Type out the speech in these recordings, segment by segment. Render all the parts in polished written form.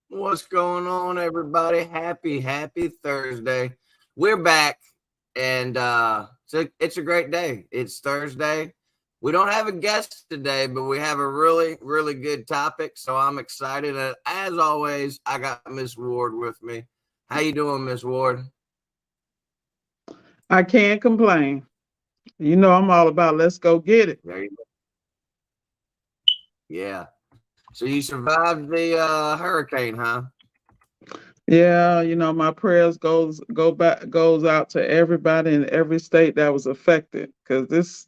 What's going on, everybody? Happy Thursday. We're back, and it's a great day. It's Thursday. We don't have a guest today, but we have a really good topic. So I'm excited. And as always, I got Miss Ward with me. How you doing, Miss Ward? I can't complain. You know, I'm all about let's go get it. There you go. Yeah. So you survived the hurricane, huh? Yeah, you know, my prayers goes out to everybody in every state that was affected. Cause this,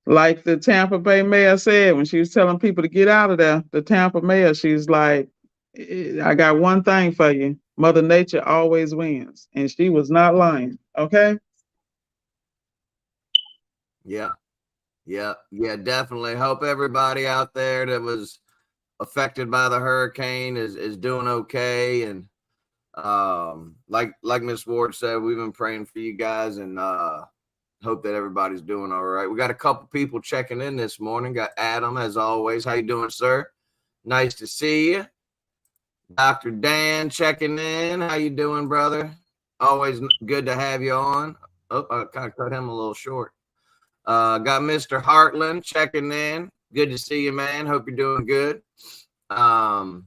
like the Tampa Bay mayor said when she was telling people to get out of there, the Tampa mayor, she's like, I got one thing for you. Mother Nature always wins. And she was not lying. Okay. Yeah. Yeah, definitely. Hope everybody out there that was affected by the hurricane is doing okay. And like Miss Ward said, we've been praying for you guys and hope that everybody's doing all right. We got a couple people checking in this morning. Got Adam, as always. How you doing, sir? Nice to see you. Dr. Dan checking in. How you doing, brother? Always good to have you on. Oh, I kind of cut him a little short. Got Mr. Hartland checking in. Good to see you, man. Hope you're doing good. Um,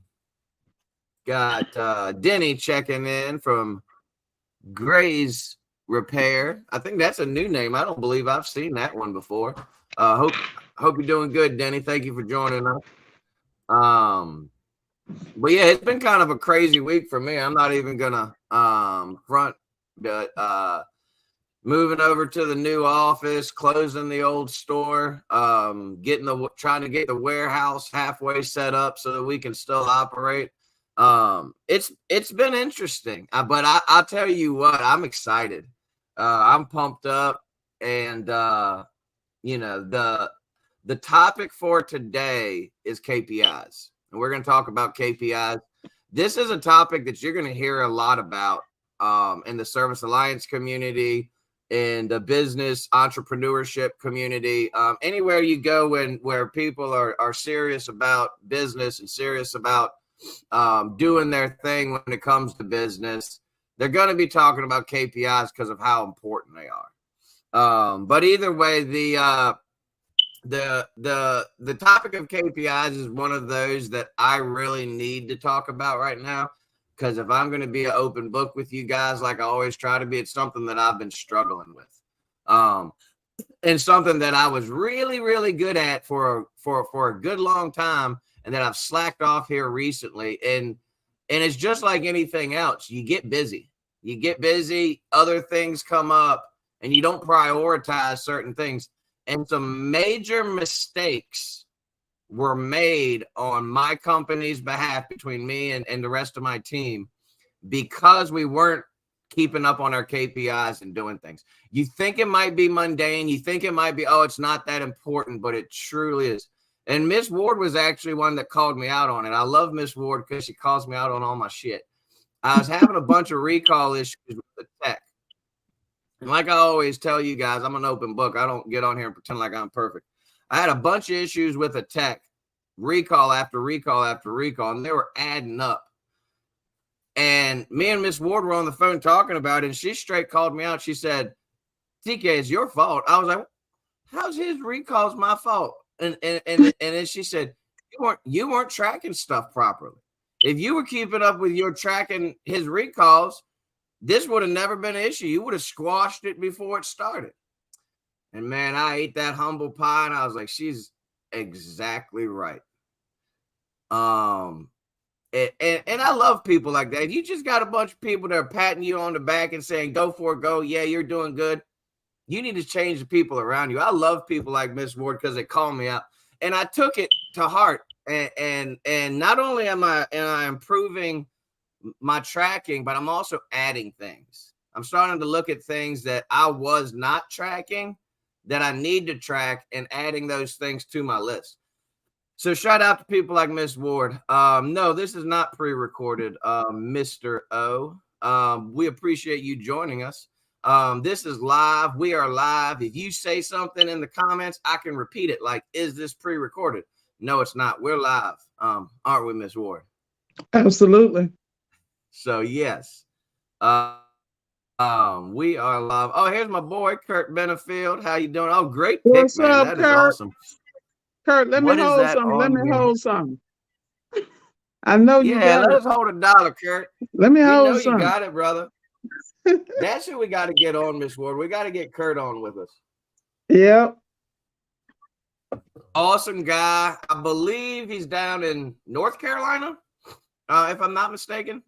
got Denny checking in from Gray's Repair. I think that's a new name. I don't believe I've seen that one before. Hope you're doing good, Denny. Thank you for joining us. But yeah, it's been kind of a crazy week for me. I'm not even gonna front, but moving over to the new office, closing the old store, trying to get the warehouse halfway set up so that we can still operate. It's been interesting, but I'll tell you what, I'm excited. I'm pumped up, and the topic for today is KPIs, and we're going to talk about KPIs. This is a topic that you're going to hear a lot about in the Service Alliance community, in the business entrepreneurship community, anywhere you go where people are serious about business and serious about doing their thing when it comes to business, they're going to be talking about KPIs because of how important they are. But either way, the topic of KPIs is one of those that I really need to talk about right now, because if I'm going to be an open book with you guys, like I always try to be, it's something that I've been struggling with, and something that I was really good at for a good long time, and that I've slacked off here recently. And it's just like anything else. You get busy, other things come up, and you don't prioritize certain things. And some major mistakes were made on my company's behalf between me and the rest of my team, because we weren't keeping up on our KPIs and doing things. You think it might be mundane. You think it might be, oh, it's not that important, but it truly is. And Miss Ward was actually one that called me out on it. I love Miss Ward because she calls me out on all my shit. I was having a bunch of recall issues with the tech. And like I always tell you guys, I'm an open book. I don't get on here and pretend like I'm perfect. I had a bunch of issues with a tech, recall after recall after recall, and they were adding up. And me and Miss Ward were on the phone talking about it, and she straight called me out. She said, TK, it's your fault. I was like, how's his recalls my fault? And then she said, you weren't tracking stuff properly. If you were keeping up with your tracking his recalls, this would have never been an issue. You would have squashed it before it started. And man, I ate that humble pie, and I was like, she's exactly right. And I love people like that. If you just got a bunch of people that are patting you on the back and saying, go for it, go, yeah, you're doing good, you need to change the people around you. I love people like Miss Ward because they call me out. And I took it to heart. And not only am I improving my tracking, but I'm also adding things. I'm starting to look at things that I was not tracking that I need to track, and adding those things to my list. So shout out to people like Miss Ward. No, this is not pre-recorded, Mr. O. We appreciate you joining us. This is live. We are live. If you say something in the comments, I can repeat it. Like, is this pre-recorded? No, it's not. We're live. Aren't we, Miss Ward? Absolutely. So yes, we are live. Oh, here's my boy Kurt Benefield. How you doing? Oh, great pick, What's man. up, That is Kurt? awesome. Kurt, let me What is hold that something. Let me on your? hold something. I know you Yeah, got let it. us hold $1, Kurt. Let me We know hold you something. got it, brother. That's who we got to get on, Miss Ward. We got to get Kurt on with us. Yep. Awesome guy. I believe he's down in North Carolina, if I'm not mistaken.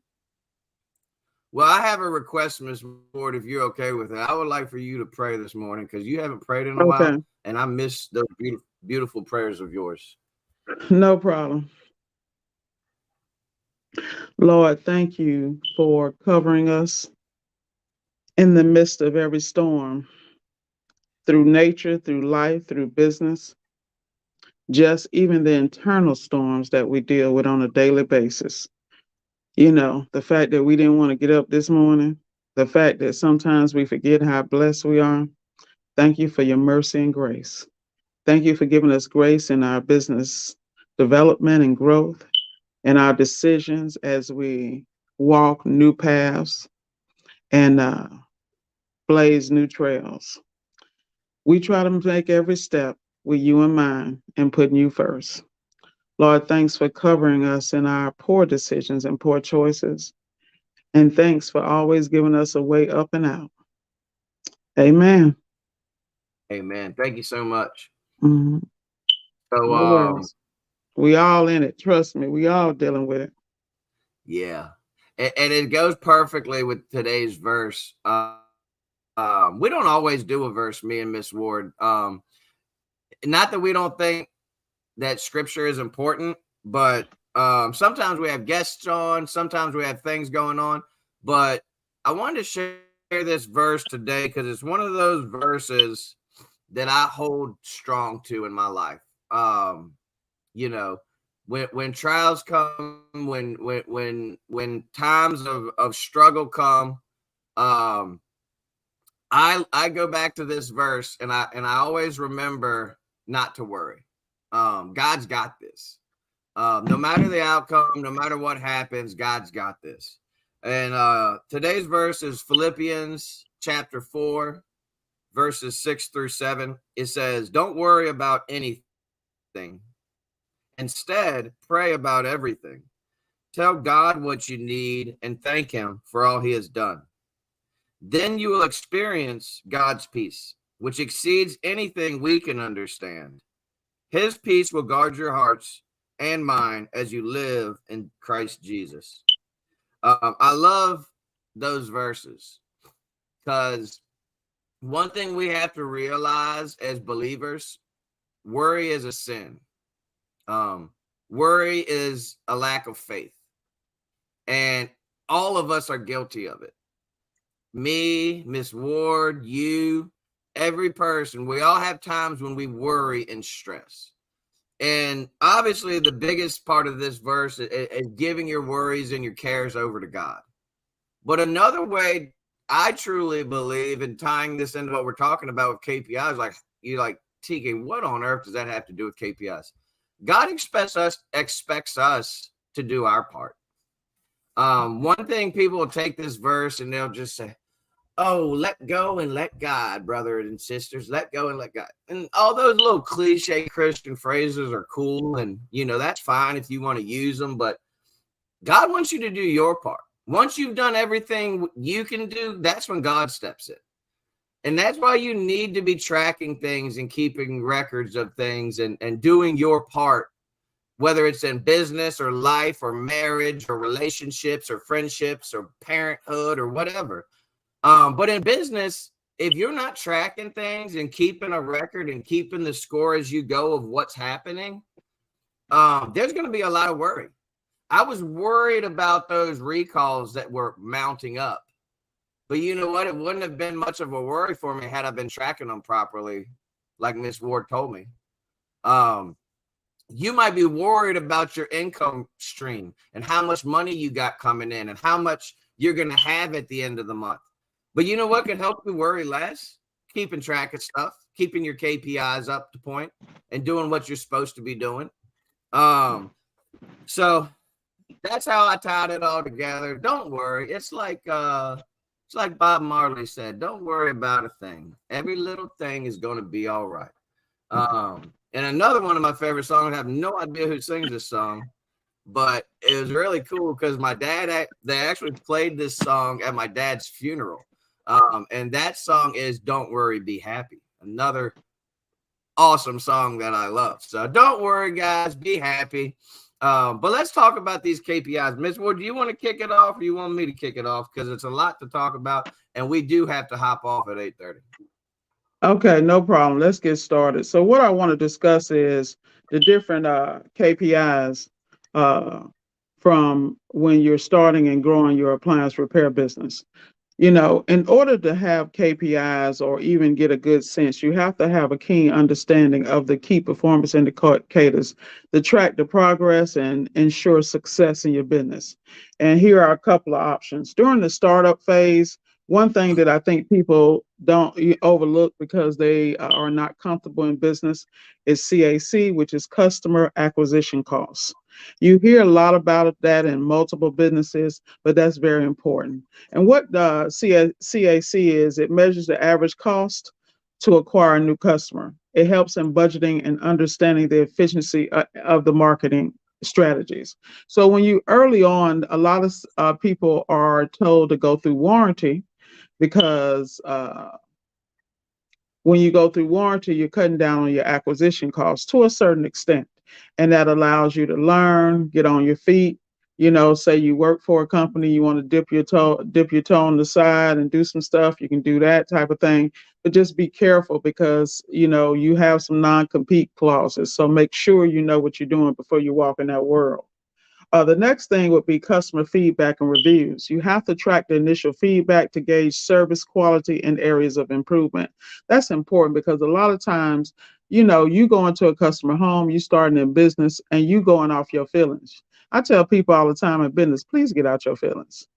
Well, I have a request, Miss Ward, if you're okay with it. I would like for you to pray this morning because you haven't prayed in a while, Okay. and I miss those beautiful, beautiful prayers of yours. No problem. Lord, thank you for covering us in the midst of every storm, through nature, through life, through business, just even the internal storms that we deal with on a daily basis. You know, the fact that we didn't want to get up this morning, the fact that sometimes we forget how blessed we are. Thank you for your mercy and grace. Thank you for giving us grace in our business development and growth, and our decisions as we walk new paths and blaze new trails. We try to make every step with you in mind and putting you first. Lord, thanks for covering us in our poor decisions and poor choices. And thanks for always giving us a way up and out. Amen. Amen. Thank you so much. Mhm. So, No worries. We all in it. Trust me. We all dealing with it. yeah, and it goes perfectly with today's verse. We don't always do a verse, me and Miss Ward. Not that we don't think that scripture is important, but sometimes we have guests on, sometimes we have things going on. But I wanted to share this verse today because it's one of those verses that I hold strong to in my life. You know, when trials come, when times of struggle come, um, I go back to this verse and I always remember not to worry. God's got this. No matter the outcome, no matter what happens, God's got this. And today's verse is Philippians chapter 4, verses 6 through 7. It says, "Don't worry about anything. Instead, pray about everything. Tell God what you need and thank Him for all He has done. Then you will experience God's peace, which exceeds anything we can understand. His peace will guard your hearts and mind as you live in Christ Jesus." I love those verses because one thing we have to realize as believers, worry is a sin. Um, Worry is a lack of faith, and all of us are guilty of it. Me, Miss Ward, you, every person, we all have times when we worry and stress. And obviously, the biggest part of this verse is giving your worries and your cares over to God. But another way I truly believe in tying this into what we're talking about with KPIs, like you like, TK, what on earth does that have to do with KPIs? God expects us to do our part. One thing people will take this verse and they'll just say, "Oh, let go and let God, brothers and sisters, let go and let God." And all those little cliche Christian phrases are cool, and that's fine if you want to use them, but God wants you to do your part. Once you've done everything you can do, that's when God steps in. And that's why you need to be tracking things and keeping records of things and doing your part, whether it's in business or life or marriage or relationships or friendships or parenthood or whatever. But in business, if you're not tracking things and keeping a record and keeping the score as you go of what's happening, there's going to be a lot of worry. I was worried about those recalls that were mounting up. But you know what? It wouldn't have been much of a worry for me had I been tracking them properly, like Miss Ward told me. You might be worried about your income stream and how much money you got coming in and how much you're going to have at the end of the month. But you know what can help you worry less? Keeping track of stuff, keeping your KPIs up to point, and doing what you're supposed to be doing. So that's how I tied it all together. Don't worry. It's like Bob Marley said, don't worry about a thing. Every little thing is going to be all right. And another one of my favorite songs, I have no idea who sings this song, but it was really cool because my dad, they actually played this song at my dad's funeral. And that song is Don't Worry, Be Happy. Another awesome song that I love. So don't worry, guys, be happy. But let's talk about these KPIs. Ms. Wood, do you want to kick it off or do you want me to kick it off? Because it's a lot to talk about and we do have to hop off at 8:30. Okay, no problem. Let's get started. So what I want to discuss is the different KPIs from when you're starting and growing your appliance repair business. In order to have KPIs or even get a good sense, you have to have a keen understanding of the key performance indicators that track the progress and ensure success in your business. And here are a couple of options. During the startup phase, one thing that I think people don't overlook because they are not comfortable in business is CAC, which is customer acquisition costs. You hear a lot about that in multiple businesses, but that's very important. And what the CAC is, it measures the average cost to acquire a new customer. It helps in budgeting and understanding the efficiency of the marketing strategies. So when you early on, a lot of people are told to go through warranty because when you go through warranty, you're cutting down on your acquisition costs to a certain extent. And that allows you to learn, get on your feet. Say you work for a company, you want to dip your toe on the side and do some stuff, you can do that type of thing. But just be careful because you have some non-compete clauses. So make sure you know what you're doing before you walk in that world. The next thing would be customer feedback and reviews. You have to track the initial feedback to gauge service quality and areas of improvement. That's important because a lot of times, you go into a customer home, you starting in business, and you going off your feelings. I tell people all the time in business, please get out your feelings.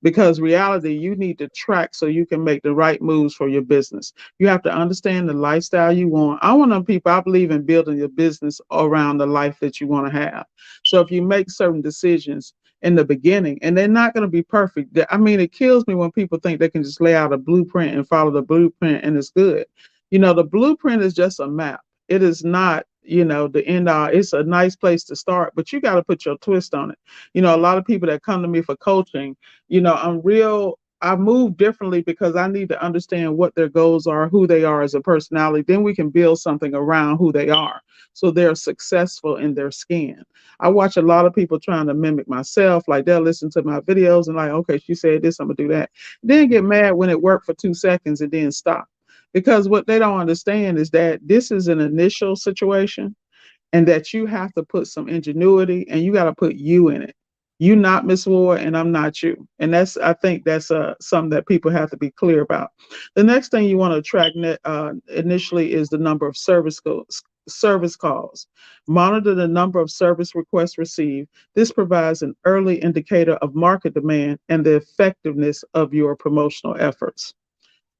Because reality, you need to track so you can make the right moves for your business. You have to understand the lifestyle you want. I want them people, I believe in building your business around the life that you want to have. So if you make certain decisions in the beginning, and they're not going to be perfect. I mean, it kills me when people think they can just lay out a blueprint and follow the blueprint and it's good. The blueprint is just a map. It is not, the end all. It's a nice place to start, but you got to put your twist on it. A lot of people that come to me for coaching, I move differently because I need to understand what their goals are, who they are as a personality. Then we can build something around who they are so they're successful in their skin. I watch a lot of people trying to mimic myself. Like they'll listen to my videos and like, okay, she said this, I'm gonna do that. Then get mad when it worked for 2 seconds and then stop. Because what they don't understand is that this is an initial situation and that you have to put some ingenuity and you got to put you in it. You not Miss Ward and I'm not you. And I think that's something that people have to be clear about. The next thing you want to track initially is the number of service calls. Monitor the number of service requests received. This provides an early indicator of market demand and the effectiveness of your promotional efforts.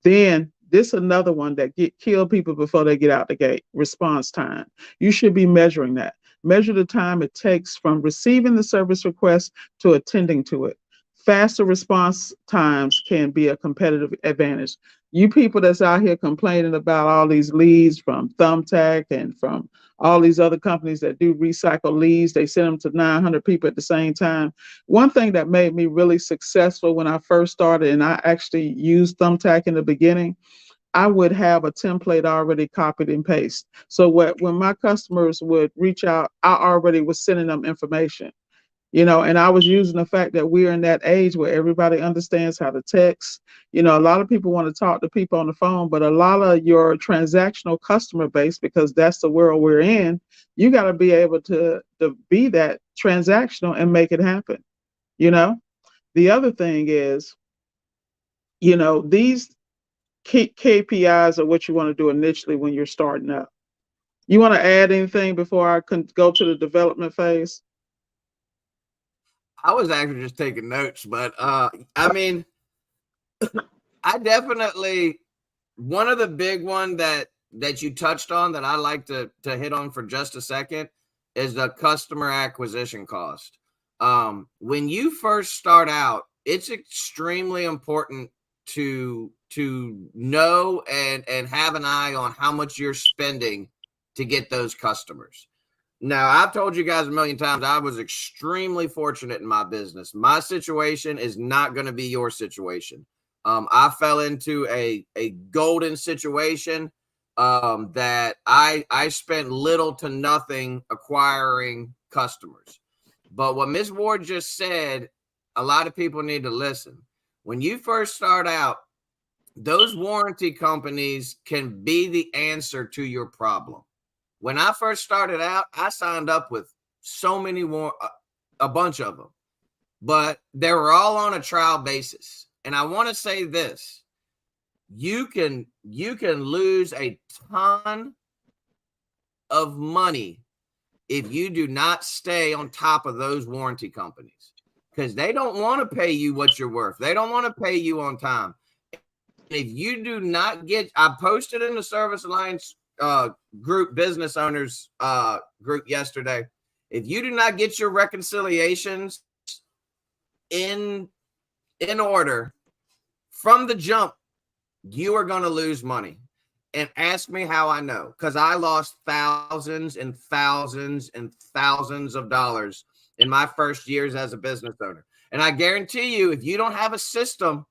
Then this is another one that kill people before they get out the gate. Response time. You should be measuring that. Measure the time it takes from receiving the service request to attending to it. Faster response times can be a competitive advantage. You people that's out here complaining about all these leads from Thumbtack and from all these other companies that do recycle leads, they send them to 900 people at the same time. One thing that made me really successful when I first started, and I actually used Thumbtack in the beginning, I would have a template already copied and pasted. So when my customers would reach out, I already was sending them information. And I was using the fact that we're in that age where everybody understands how to text. A lot of people want to talk to people on the phone, but a lot of your transactional customer base, because that's the world we're in, you got to be able to be that transactional and make it happen. The other thing is, these KPIs are what you want to do initially when you're starting up. You want to add anything before I can go to the development phase? I was actually just taking notes, but I mean, I definitely, one of the big one that you touched on that I like to hit on for just a second is the customer acquisition cost. When you first start out, it's extremely important to know and have an eye on how much you're spending to get those customers. Now, I've told you guys a million times, I was extremely fortunate in my business. My situation is not going to be your situation. I fell into a golden situation that I spent little to nothing acquiring customers. But what Ms. Ward just said, a lot of people need to listen. When you first start out, those warranty companies can be the answer to your problem. When I first started out, I signed up with so many a bunch of them, but they were all on a trial basis. And I want to say this, you can lose a ton of money if you do not stay on top of those warranty companies, because they don't want to pay you what you're worth. They don't want to pay you on time. If you do not get, I posted in the Service Alliance group, business owners group yesterday, if you do not get your reconciliations in order from the jump, you are going to lose money. And ask me how I know, because I lost thousands and thousands and thousands of dollars in my first years as a business owner. And I guarantee you, if you don't have a system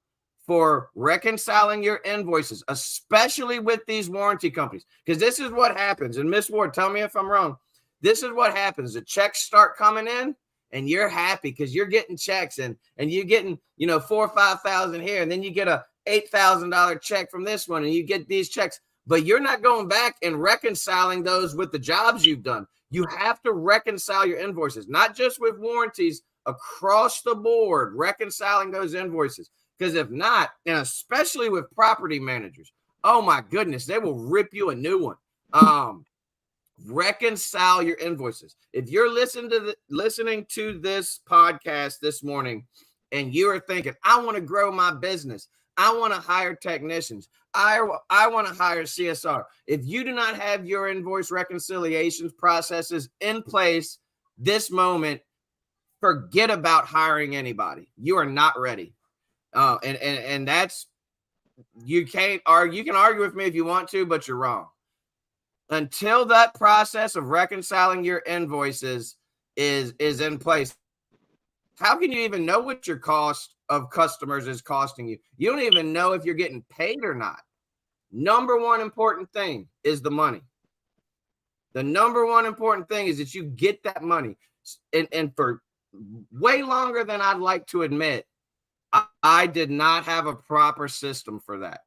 for reconciling your invoices, especially with these warranty companies, because this is what happens. And Miss Ward, tell me if I'm wrong. This is what happens. The checks start coming in and you're happy because you're getting checks and you're getting, you know, 4,000 or 5,000 here. And then you get a $8,000 check from this one and you get these checks. But you're not going back and reconciling those with the jobs you've done. You have to reconcile your invoices, not just with warranties, across the board, reconciling those invoices. Because if not, and especially with property managers, oh my goodness, they will rip you a new one. Reconcile your invoices. If you're listening to this podcast this morning and you are thinking, I want to grow my business, I want to hire technicians, I want to hire CSR. If you do not have your invoice reconciliations processes in place this moment, forget about hiring anybody. You are not ready. And that's, you can't argue. You can argue with me if you want to, but you're wrong. Until that process of reconciling your invoices is in place, how can you even know what your cost of customers is costing you? You don't even know if you're getting paid or not. Number one important thing is the money. The number one important thing is that you get that money. And for way longer than I'd like to admit, I did not have a proper system for that.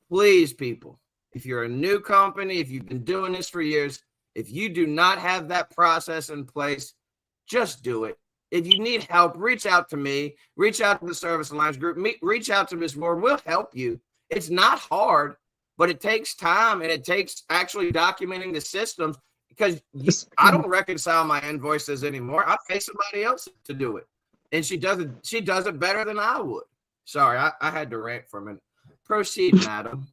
Please, people, if you're a new company, if you've been doing this for years, if you do not have that process in place, just do it. If you need help, reach out to me, reach out to the Service Alliance group, reach out to Ms. Ward. We'll help you. It's not hard, but it takes time and it takes actually documenting the systems, because I don't reconcile my invoices anymore. I pay somebody else to do it. And she does it better than I would. Sorry, I had to rant for a minute. Proceed, madam.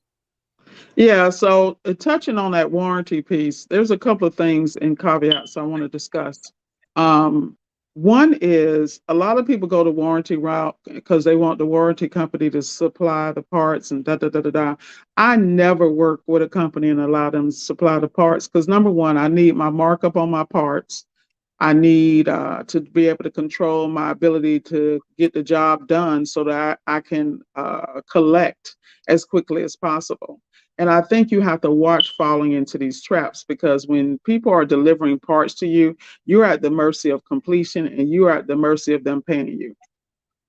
Yeah, so touching on that warranty piece, there's a couple of things in caveats I want to discuss. One is, a lot of people go the warranty route because they want the warranty company to supply the parts and da. I never work with a company and allow them to supply the parts, because number one, I need my markup on my parts. I need to be able to control my ability to get the job done so that I can collect as quickly as possible. And I think you have to watch falling into these traps, because when people are delivering parts to you, you're at the mercy of completion and you're at the mercy of them paying you.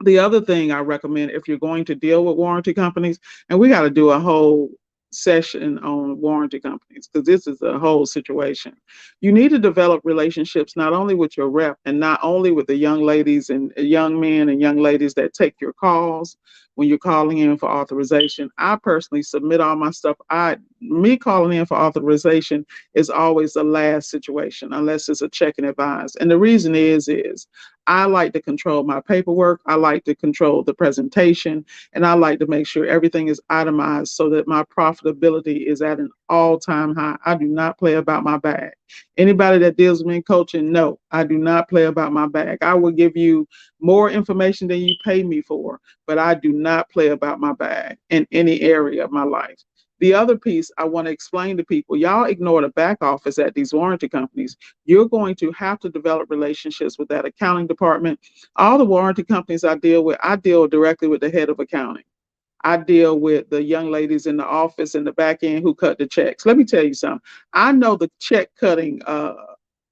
The other thing I recommend, if you're going to deal with warranty companies, and we got to do a whole session on warranty companies, because this is a whole situation. You need to develop relationships not only with your rep and not only with the young ladies and young men and young ladies that take your calls when you're calling in for authorization. I personally submit all my stuff. I me calling in for authorization is always the last situation, unless it's a check and advise. And the reason is I like to control my paperwork. I like to control the presentation, and I like to make sure everything is itemized so that my profitability is at an all-time high. I do not play about my bag. Anybody that deals with me in coaching, no, I do not play about my bag. I will give you more information than you pay me for, but I do not play about my bag in any area of my life. The other piece I want to explain to people, y'all ignore the back office at these warranty companies. You're going to have to develop relationships with that accounting department. All the warranty companies I deal directly with the head of accounting. I deal with the young ladies in the office in the back end who cut the checks. Let me tell you something. I know the check cutting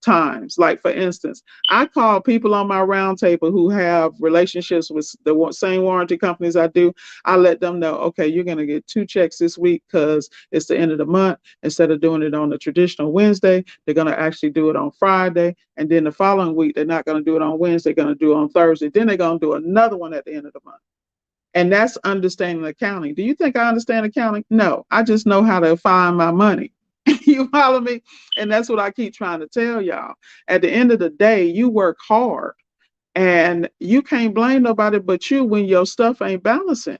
times. Like, for instance, I call people on my roundtable who have relationships with the same warranty companies I do. I let them know, okay, you're going to get 2 checks this week because it's the end of the month. Instead of doing it on the traditional Wednesday, they're going to actually do it on Friday. And then the following week, they're not going to do it on Wednesday, they're going to do it on Thursday. Then they're going to do another one at the end of the month. And that's understanding accounting. Do you think I understand accounting? No, I just know how to find my money. You follow me? And that's what I keep trying to tell y'all. At the end of the day, you work hard and you can't blame nobody but you when your stuff ain't balancing.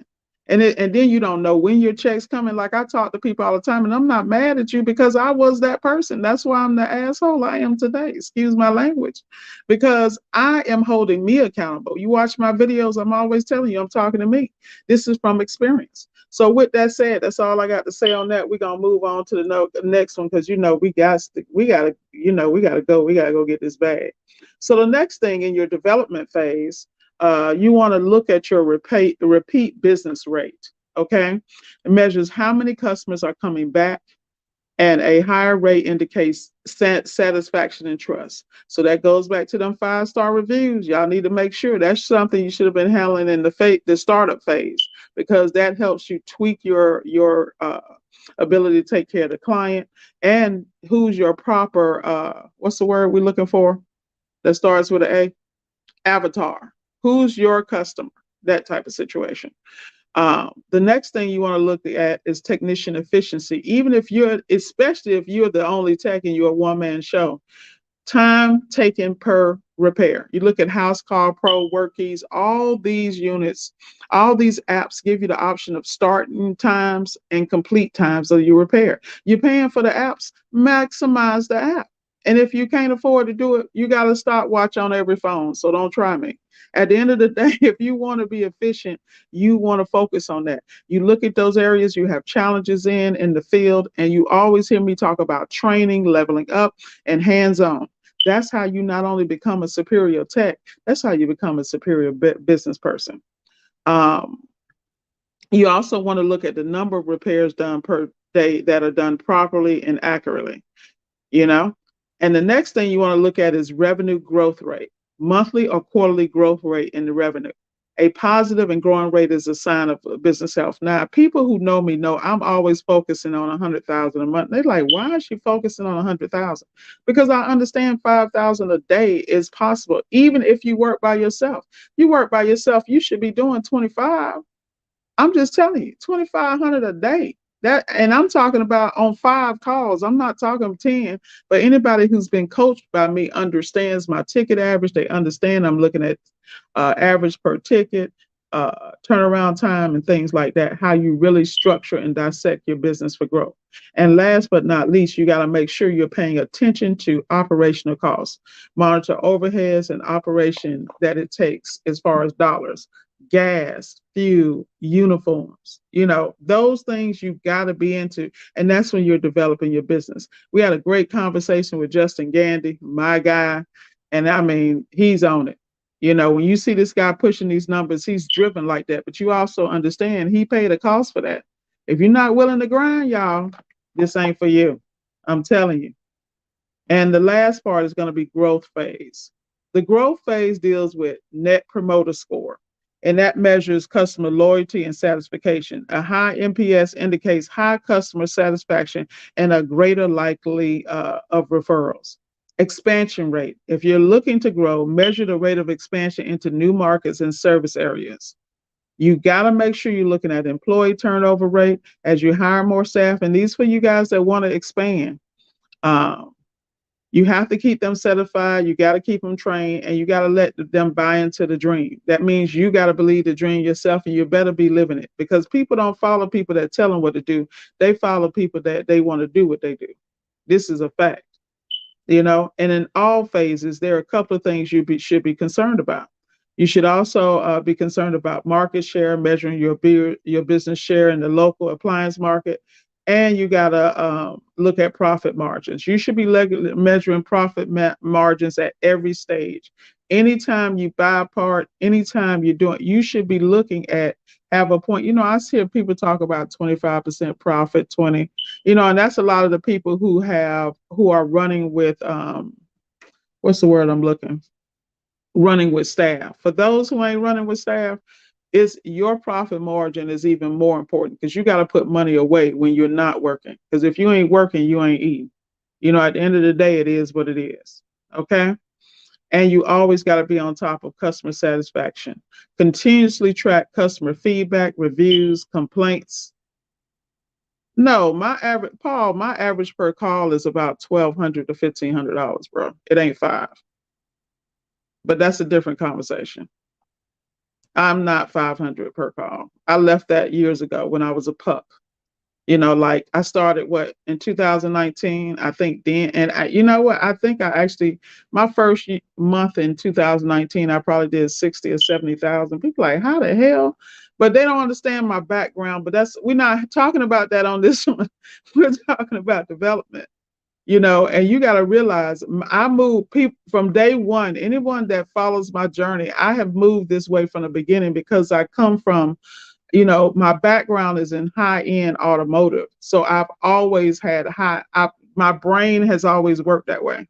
And then you don't know when your check's coming. Like, I talk to people all the time, and I'm not mad at you because I was that person. That's why I'm the asshole I am today. Excuse my language. Because I am holding me accountable. You watch my videos, I'm always telling you I'm talking to me. This is from experience. So with that said, that's all I got to say on that. We're gonna move on to the next one because we gotta go get this bag. So the next thing in your development phase, you want to look at your repeat business rate. Okay, it measures how many customers are coming back, and a higher rate indicates satisfaction and trust. So that goes back to them 5-star reviews. Y'all need to make sure that's something you should have been handling in the startup phase, because that helps you tweak your ability to take care of the client and who's your proper what's the word we're looking for that starts with an A? Avatar. Who's your customer? That type of situation. The next thing you want to look at is technician efficiency. Especially if you're the only tech and you're a one-man show, time taken per repair. You look at House Call Pro, WORKIZ, all these units, all these apps give you the option of starting times and complete times of your repair. You're paying for the apps, maximize the app. And if you can't afford to do it, you got a stopwatch on every phone. So don't try me. At the end of the day, if you want to be efficient, you want to focus on that. You look at those areas you have challenges in the field, and you always hear me talk about training, leveling up, and hands-on. That's how you not only become a superior tech, that's how you become a superior business person. You also want to look at the number of repairs done per day that are done properly and accurately, you know? And the next thing you want to look at is revenue growth rate, monthly or quarterly growth rate in the revenue. A positive and growing rate is a sign of business health. Now, people who know me know I'm always focusing on 100,000 a month. They're like, why is she focusing on 100,000? Because I understand 5,000 a day is possible, even if you work by yourself. You work by yourself, you should be doing 25. I'm just telling you, 2,500 a day. And I'm talking about on 5 calls. I'm not talking 10, but anybody who's been coached by me understands my ticket average. They understand I'm looking at average per ticket, turnaround time, and things like that, how you really structure and dissect your business for growth. And last but not least, you got to make sure you're paying attention to operational costs. Monitor overheads and operation that it takes as far as dollars. Gas, fuel, uniforms, those things you've got to be into. And that's when you're developing your business. We had a great conversation with Justin Gandy, my guy. And I mean, he's on it. When you see this guy pushing these numbers, he's driven like that. But you also understand he paid a cost for that. If you're not willing to grind, y'all, this ain't for you. I'm telling you. And the last part is going to be growth phase. The growth phase deals with net promoter score, and that measures customer loyalty and satisfaction. A high NPS indicates high customer satisfaction and a greater likely of referrals. Expansion rate. If you're looking to grow, measure the rate of expansion into new markets and service areas. You got to make sure you're looking at employee turnover rate as you hire more staff. And these for you guys that want to expand. Um, you have to keep them certified. You got to keep them trained, and you got to let them buy into the dream. That means you got to believe the dream yourself, and you better be living it, because people don't follow people that tell them what to do. They follow people that they want to do what they do. This is a fact, and in all phases, there are a couple of things should be concerned about. You should also be concerned about market share, measuring your business share in the local appliance market, and you got to look at profit margins. You should be measuring profit margins at every stage. Anytime you buy a part, anytime you're doing, you should be looking at, have a point. I hear people talk about 25% profit, 20, and that's a lot of the people who are running with what's the word I'm looking? Running with staff. For those who ain't running with staff, is your profit margin is even more important, because you got to put money away when you're not working. Because if you ain't working, you ain't eating. At the end of the day, it is what it is. Okay. And you always got to be on top of customer satisfaction. Continuously track customer feedback, reviews, complaints. No, my average per call is about $1,200 to $1,500, bro. It ain't $5. But that's a different conversation. I'm not 500 per call. I left that years ago when I was a pup. Like I started in 2019, I think then. And I think I actually, my first month in 2019, I probably did 60 or 70,000. People like, how the hell? But they don't understand my background. But we're not talking about that on this one. We're talking about development. And you got to realize I moved people from day one. Anyone that follows my journey, I have moved this way from the beginning, because I come from, my background is in high-end automotive. So I've always had my brain has always worked that way.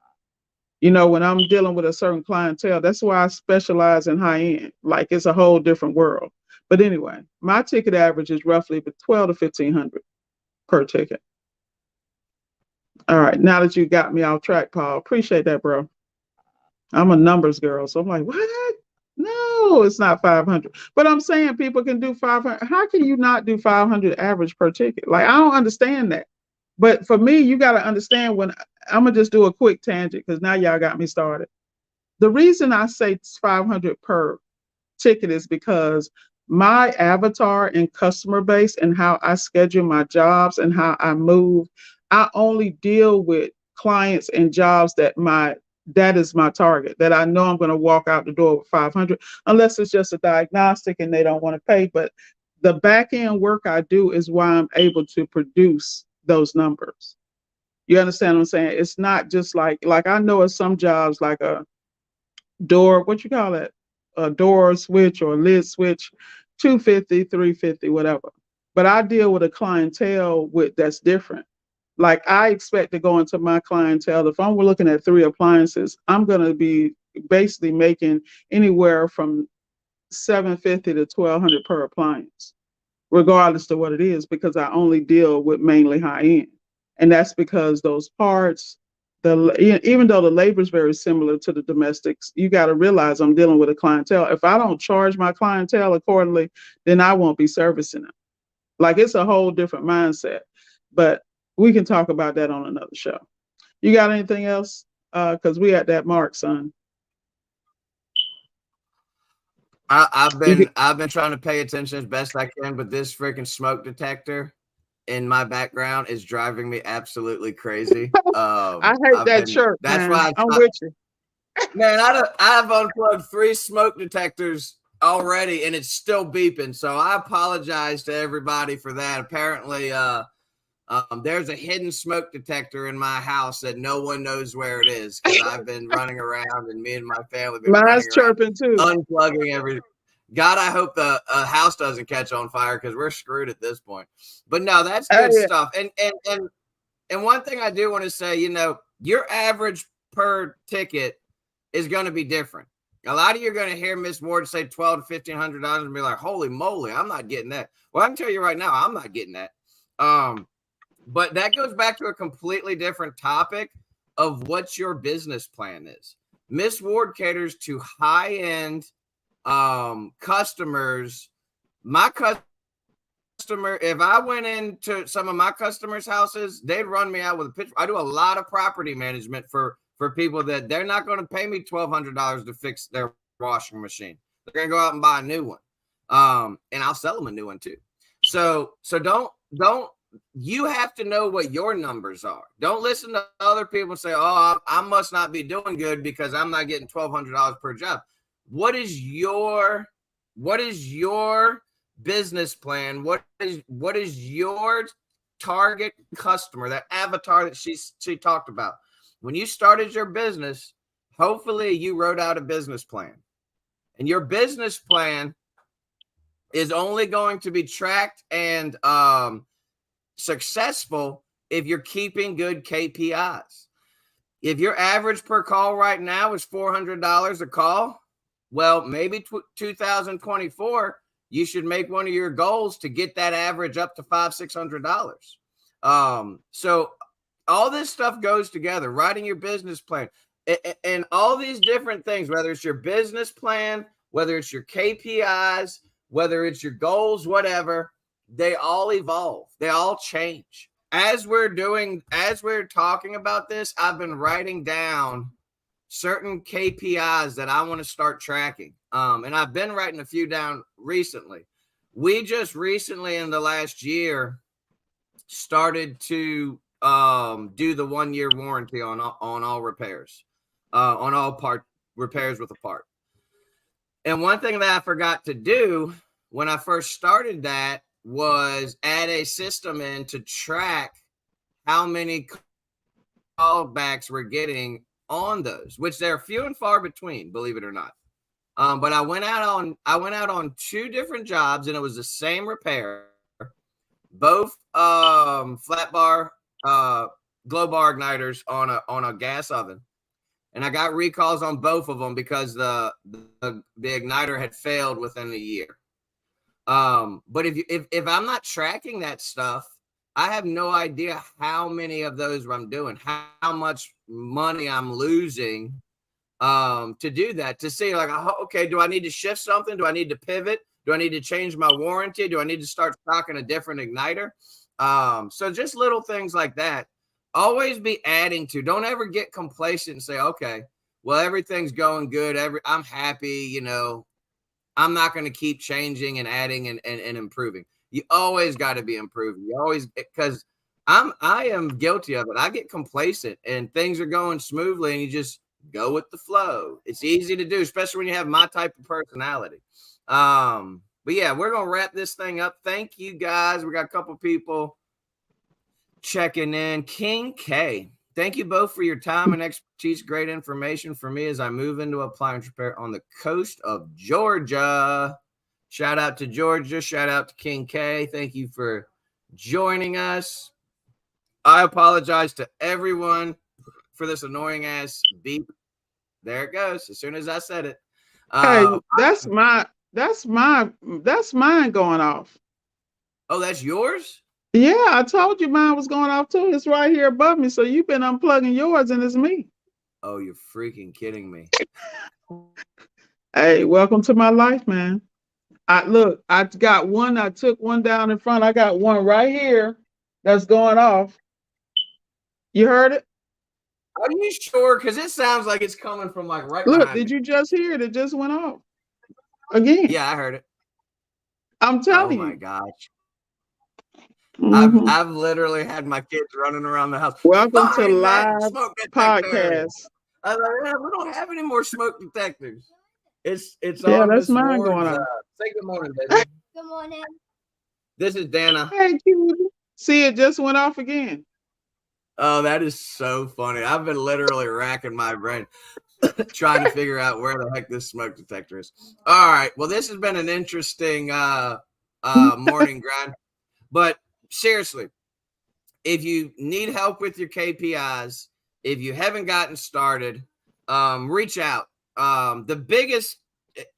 When I'm dealing with a certain clientele, that's why I specialize in high-end. Like, it's a whole different world. But anyway, my ticket average is roughly $1,200 to $1,500 per ticket. All right, now that you got me off track, Paul, appreciate that, bro. I'm a numbers girl, so I'm like, what? No, it's not 500. But I'm saying people can do 500. How can you not do 500 average per ticket? Like, I don't understand that. But for me, you got to understand, when I'm going to just do a quick tangent, because now y'all got me started. The reason I say it's 500 per ticket is because my avatar and customer base and how I schedule my jobs and how I move, I only deal with clients and jobs that is my target, that I know I'm going to walk out the door with 500, unless it's just a diagnostic and they don't want to pay. But the back end work I do is why I'm able to produce those numbers. You understand what I'm saying? It's not just like I know of some jobs, like a door, what you call it? A door switch or a lid switch, 250, 350, whatever. But I deal with a clientele that's different. Like, I expect to go into my clientele. If I'm looking at 3 appliances, I'm going to be basically making anywhere from $750 to $1,200 per appliance, regardless of what it is, because I only deal with mainly high end. And that's because those parts, even though the labor is very similar to the domestics, you got to realize I'm dealing with a clientele. If I don't charge my clientele accordingly, then I won't be servicing them. Like, it's a whole different mindset. But we can talk about that on another show. You got anything else? Because we at that mark, son. I've been trying to pay attention as best I can, but this freaking smoke detector in my background is driving me absolutely crazy. I hate that shirt. That's man. why I'm with you. Man, I've unplugged 3 smoke detectors already, and it's still beeping. So I apologize to everybody for that. Apparently, there's a hidden smoke detector in my house that no one knows where it is, because I've been running around, and me and my family have been Mine's running around, chirping too. unplugging everything. God, I hope the house doesn't catch on fire, because we're screwed at this point. But no, that's good stuff. And one thing I do want to say, your average per ticket is going to be different. A lot of you are going to hear Miss Ward say $1,200 to $1,500 and be like, holy moly, I'm not getting that. Well, I can tell you right now, I'm not getting that. But that goes back to a completely different topic of what your business plan is. Miss Ward caters to high-end customers My customer, if I went into some of my customers' houses, they'd run me out with a pitch. I do a lot of property management for people that they're not going to pay me $1,200 to fix their washing machine. They're going to go out and buy a new one. And I'll sell them a new one too. So don't, you have to know what your numbers are. Don't listen to other people say, oh, I must not be doing good because I'm not getting $1,200 per job. What is your business plan? What is your target customer, that avatar that she talked about? When you started your business, hopefully you wrote out a business plan, and your business plan is only going to be tracked and successful if you're keeping good KPIs. If your average per call right now is $400 a call, well, maybe 2024, you should make one of your goals to get that average up to $500-600. So all this stuff goes together, writing your business plan and all these different things, whether it's your business plan, whether it's your KPIs, whether it's your goals, whatever, they all evolve. They all change. As we're talking about this, I've been writing down certain KPIs that I want to start tracking. And I've been writing a few down recently. We just recently in the last year started to do the 1-year warranty on all repairs, on all part repairs with a part. And one thing that I forgot to do when I first started that was add a system in to track how many callbacks we're getting on those, which they're few and far between, believe it or not. But I went out on 2 different jobs, and it was the same repair, both flat bar glow bar igniters on a gas oven, and I got recalls on both of them because the igniter had failed within a year. But if I'm not tracking that stuff, I have no idea how many of those I'm doing, how much money I'm losing to do that, to see like, okay, do I need to shift something? Do I need to pivot? Do I need to change my warranty? Do I need to start stocking a different igniter? So just little things like that. Always be adding to. Don't ever get complacent and say, okay, well, everything's going good. I'm happy. You know, I'm not going to keep changing and adding and improving. You always got to be improving. You always, because I am guilty of it. I get complacent and things are going smoothly and you just go with the flow. It's easy to do, especially when you have my type of personality. But yeah, we're going to wrap this thing up. Thank you guys. We got a couple people checking in. King K, thank you both for your time and expertise. Great information for me as I move into appliance repair on the coast of Georgia. Shout out to Georgia. Shout out to King K. Thank you for joining us. I apologize to everyone for this annoying ass beep. There it goes. As soon as I said it. Hey, that's mine going off. Oh, that's yours? Yeah, I told you mine was going off too. It's right here above me. So you've been unplugging yours and it's me. Oh, you're freaking kidding me. Hey, welcome to my life, man. I got one. I took one down in front. I got one right here that's going off. You heard it? Are you sure? Because it sounds like it's coming from like right Look, behind did me. you just hear it? It just went off again. Yeah, I heard it. I'm telling you. Oh my gosh. Mhm. I've literally had my kids running around the house. Welcome to Find that live smoke detector. podcast. I was like, we don't have any more smoke detectors. It's Yeah, on that's Miss mine Ward's, going on. say good morning, baby. Good morning. This is Dana. Hey, cutie. See, it just went off again. Oh, that is so funny. I've been literally racking my brain trying to figure out where the heck this smoke detector is. All right. Well, this has been an interesting morning grind. But seriously, if you need help with your KPIs, if you haven't gotten started, reach out. The biggest,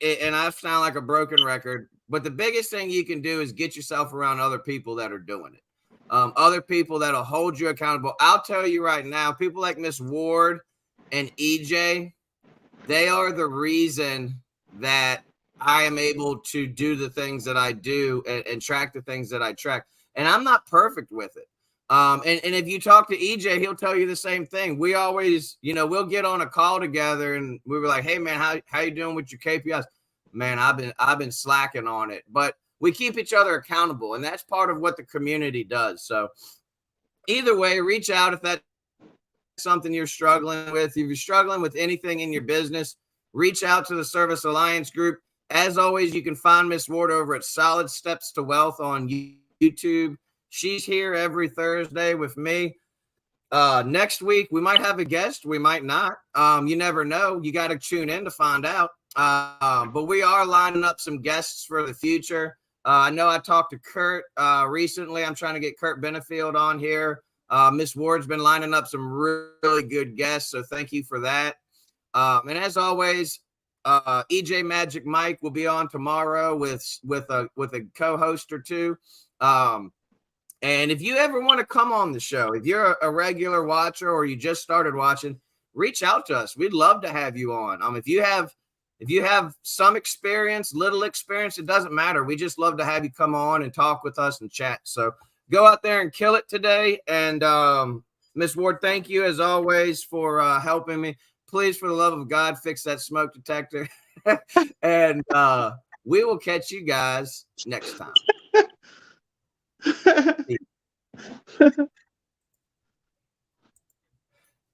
and I sound like a broken record, but the biggest thing you can do is get yourself around other people that are doing it. Other people that'll hold you accountable. I'll tell you right now, people like Miss Ward and EJ, they are the reason that I am able to do the things that I do and track the things that I track. And I'm not perfect with it. And if you talk to EJ, he'll tell you the same thing. We always, we'll get on a call together and we were like, hey man, how you doing with your KPIs? Man, I've been slacking on it, but we keep each other accountable, and that's part of what the community does. So either way, reach out if that's something you're struggling with. If you're struggling with anything in your business, reach out to the Service Alliance group. As always, you can find Miss Ward over at Solid Steps to Wealth on YouTube. She's here every Thursday with me. Next week, we might have a guest. We might not. You never know. You got to tune in to find out. But we are lining up some guests for the future. I know I talked to Kurt recently. I'm trying to get Kurt Benefield on here. Miss Ward's been lining up some really good guests, so thank you for that. And as always, EJ Magic Mike will be on tomorrow with a co-host or two. And if you ever want to come on the show, if you're a regular watcher or you just started watching, reach out to us. We'd love to have you on. If you have some experience, little experience, it doesn't matter. We just love to have you come on and talk with us and chat. So go out there and kill it today. And Miss Ward, thank you as always for helping me. Please, for the love of God, fix that smoke detector. And we will catch you guys next time.